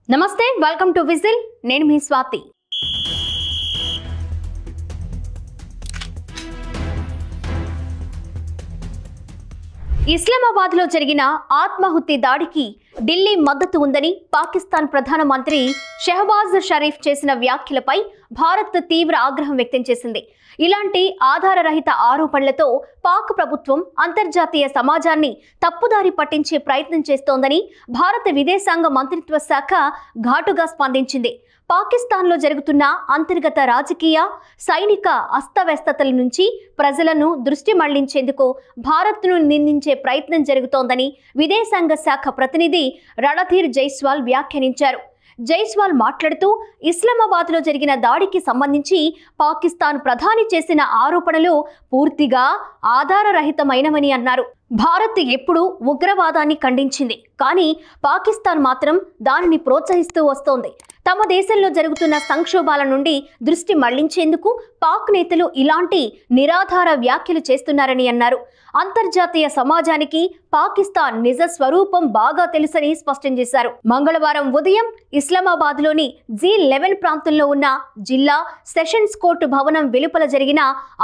నమస్తే, welcome to whistle. నేను మీ స్వాతి. ఇస్లామాబాద్లో జరిగిన ఆత్మాహుతి దాడికి ఢిల్లీ మద్దతు ఉందని పాకిస్తాన్ ప్రధానమంత్రి షెహబాజ్ షరీఫ్ చేసిన వ్యాఖ్యలపై భారత్ తీవ్ర ఆగ్రహం వ్యక్తం చేసింది. ఇలాంటి ఆధారరహిత ఆరోపణలతో పాక్ ప్రభుత్వం అంతర్జాతీయ సమాజాన్ని తప్పుదారి పట్టించే ప్రయత్నం చేస్తోందని భారత విదేశాంగ మంత్రిత్వ శాఖ ఘాటుగా స్పందించింది. పాకిస్తాన్లో జరుగుతున్న అంతర్గత రాజకీయ, సైనిక అస్తవ్యస్తతల నుంచి ప్రజలను దృష్టి మళ్లించేందుకు భారత్ను నిందించే ప్రయత్నం జరుగుతోందని విదేశాంగ శాఖ ప్రతినిధి రణధీర్ జైస్వాల్ వ్యాఖ్యానించారు. జైస్వాల్ మాట్లాడుతూ ఇస్లామాబాద్లో జరిగిన దాడికి సంబంధించి పాకిస్తాన్ ప్రధాని చేసిన ఆరోపణలు పూర్తిగా ఆధారరహితమైనవని అన్నారు. భారత్ ఎప్పుడూ ఉగ్రవాదాన్ని ఖండించింది, కానీ పాకిస్తాన్ మాత్రం దానిని ప్రోత్సహిస్తూ వస్తోంది. తమ దేశంలో జరుగుతున్న సంక్షోభాల నుండి దృష్టి మళ్లించేందుకు పాక్ నేతలు ఇలాంటి నిరాధార వ్యాఖ్యలు చేస్తున్నారని అన్నారు. అంతర్జాతీయ సమాజానికి పాకిస్తాన్ నిజ స్వరూపం బాగా తెలుసని స్పష్టం చేశారు. మంగళవారం ఉదయం ఇస్లామాబాద్లోని G11 ప్రాంతంలో ఉన్న జిల్లా సెషన్స్ కోర్టు భవనం వెలుపల జరిగిన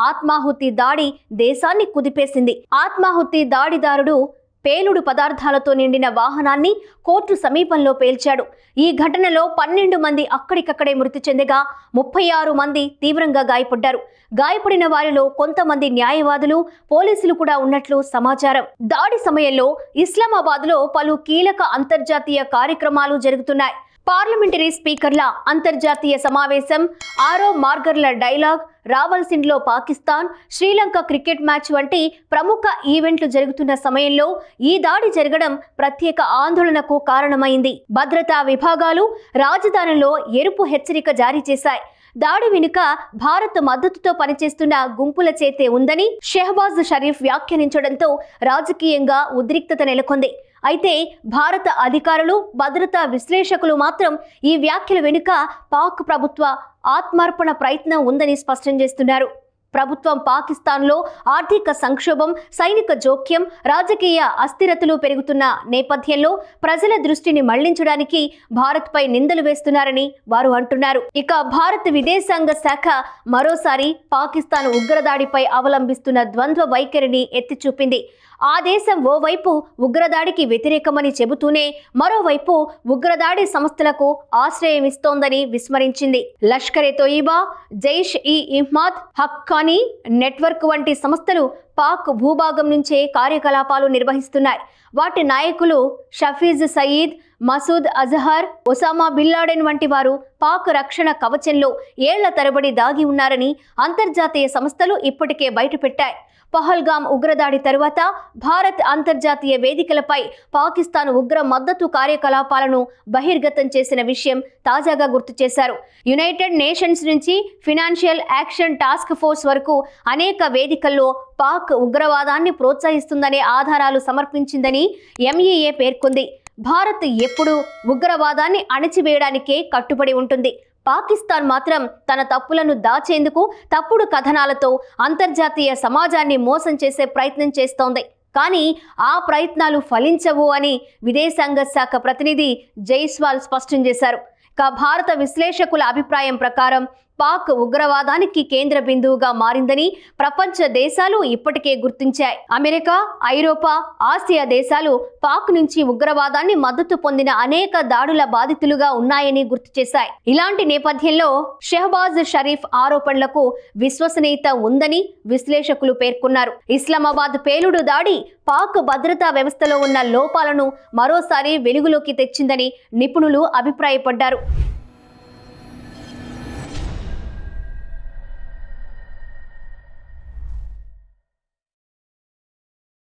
ఆత్మాహుతి దాడి దేశాన్ని కుదిపేసింది. ఆత్మాహుతి దాడిదారుడు పేలుడు పదార్థాలతో నిండిన వాహనాన్ని కోర్టు సమీపంలో పేల్చాడు. ఈ ఘటనలో 12 మంది అక్కడికక్కడే మృతి చెందగా 36 మంది తీవ్రంగా గాయపడ్డారు. గాయపడిన వారిలో కొంతమంది న్యాయవాదులు, పోలీసులు కూడా ఉన్నట్లు సమాచారం. దాడి సమయంలో ఇస్లామాబాద్లో పలు కీలక అంతర్జాతీయ కార్యక్రమాలు జరుగుతున్నాయి. పార్లమెంటరీ స్పీకర్ల అంతర్జాతీయ సమావేశం, ఆరో మార్గర్ల డైలాగ్, రావల్సిండ్లో పాకిస్తాన్, శ్రీలంక క్రికెట్ మ్యాచ్ వంటి ప్రముఖ ఈవెంట్లు జరుగుతున్న సమయంలో ఈ దాడి జరగడం ప్రత్యేక ఆందోళనకు కారణమైంది. భద్రతా విభాగాలు రాజధానిలో ఎరుపు హెచ్చరిక జారీ చేశాయి. దాడి వెనుక భారత్ మద్దతుతో పనిచేస్తున్న గుంపుల చేతే ఉందని షెహబాజ్ షరీఫ్ వ్యాఖ్యానించడంతో రాజకీయంగా ఉద్రిక్తత నెలకొంది. అయితే భారత అధికారులు, భద్రతా విశ్లేషకులు మాత్రం ఈ వ్యాఖ్యల వెనుక పాక్ ప్రభుత్వ ఆత్మార్పణ ప్రయత్నం ఉందని స్పష్టం చేస్తున్నారు. ప్రభుత్వం పాకిస్తాన్లో ఆర్థిక సంక్షోభం, సైనిక జోక్యం, రాజకీయ అస్థిరతలు పెరుగుతున్న నేపథ్యంలో ప్రజల దృష్టిని మళ్లించడానికి భారత్పై నిందలు వేస్తున్నారని వారు అంటున్నారు. ఇక భారత విదేశాంగ శాఖ మరోసారి పాకిస్తాన్ ఉగ్రదాడిపై అవలంబిస్తున్న ద్వంద్వ వైఖరిని ఎత్తిచూపింది. ఆ దేశం ఓవైపు ఉగ్రదాడికి వ్యతిరేకమని చెబుతూనే మరోవైపు ఉగ్రదాడి సంస్థలకు ఆశ్రయం ఇస్తోందని విస్మరించింది. లష్కర్-ఎ-తోయిబా, జైష్-ఇ-మొహమ్మద్, హక్కానీ నెట్వర్క్ వంటి సంస్థలు పాక్ భూభాగం నుంచే కార్యకలాపాలు నిర్వహిస్తున్నాయి. వాటి నాయకులు Hafiz Saeed, Masood Azhar, Osama bin Laden వంటి వారు పాక్ రక్షణ కవచంలో ఏళ్ల తరబడి దాగి ఉన్నారని అంతర్జాతీయ సంస్థలు ఇప్పటికే బయటపెట్టాయి. పహల్గామ్ ఉగ్రదాడి తరువాత భారత్ అంతర్జాతీయ వేదికలపై పాకిస్తాన్ ఉగ్ర మద్దతు కార్యకలాపాలను బహిర్గతం చేసిన విషయం తాజాగా గుర్తు చేశారు. యునైటెడ్ నేషన్స్ నుంచి ఫినాన్షియల్ యాక్షన్ టాస్క్ ఫోర్స్ వరకు అనేక వేదికల్లో పాక్ ఉగ్రవాదాన్ని ప్రోత్సహిస్తుందనే ఆధారాలు సమర్పించిందని ఎంఈఏ పేర్కొంది. భారత్ ఎప్పుడూ ఉగ్రవాదాన్ని అణచివేయడానికే కట్టుబడి ఉంటుంది. పాకిస్తాన్ మాత్రం తన తప్పులను దాచేందుకు తప్పుడు కథనాలతో అంతర్జాతీయ సమాజాన్ని మోసం చేసే ప్రయత్నం చేస్తోంది. కానీ ఆ ప్రయత్నాలు ఫలించవు అని విదేశాంగ శాఖ ప్రతినిధి జైస్వాల్ స్పష్టం చేశారు. భారత విశ్లేషకుల అభిప్రాయం ప్రకారం పాక్ ఉగ్రవాదానికి కేంద్ర బిందువుగా మారిందని ప్రపంచ దేశాలు ఇప్పటికే గుర్తించాయి. అమెరికా, ఐరోపా, ఆసియా దేశాలు పాక్ నుంచి ఉగ్రవాదాన్ని మద్దతు పొందిన అనేక దాడుల బాధితులుగా ఉన్నాయని గుర్తు చేశాయి. ఇలాంటి నేపథ్యంలో షెహబాజ్ షరీఫ్ ఆరోపణలకు విశ్వసనీయత ఉందని విశ్లేషకులు పేర్కొన్నారు. ఇస్లామాబాద్ పేలుడు దాడి పాక్ భద్రతా వ్యవస్థలో ఉన్న లోపాలను మరోసారి వెలుగులోకి తెచ్చిందని నిపుణులు అభిప్రాయపడ్డారు.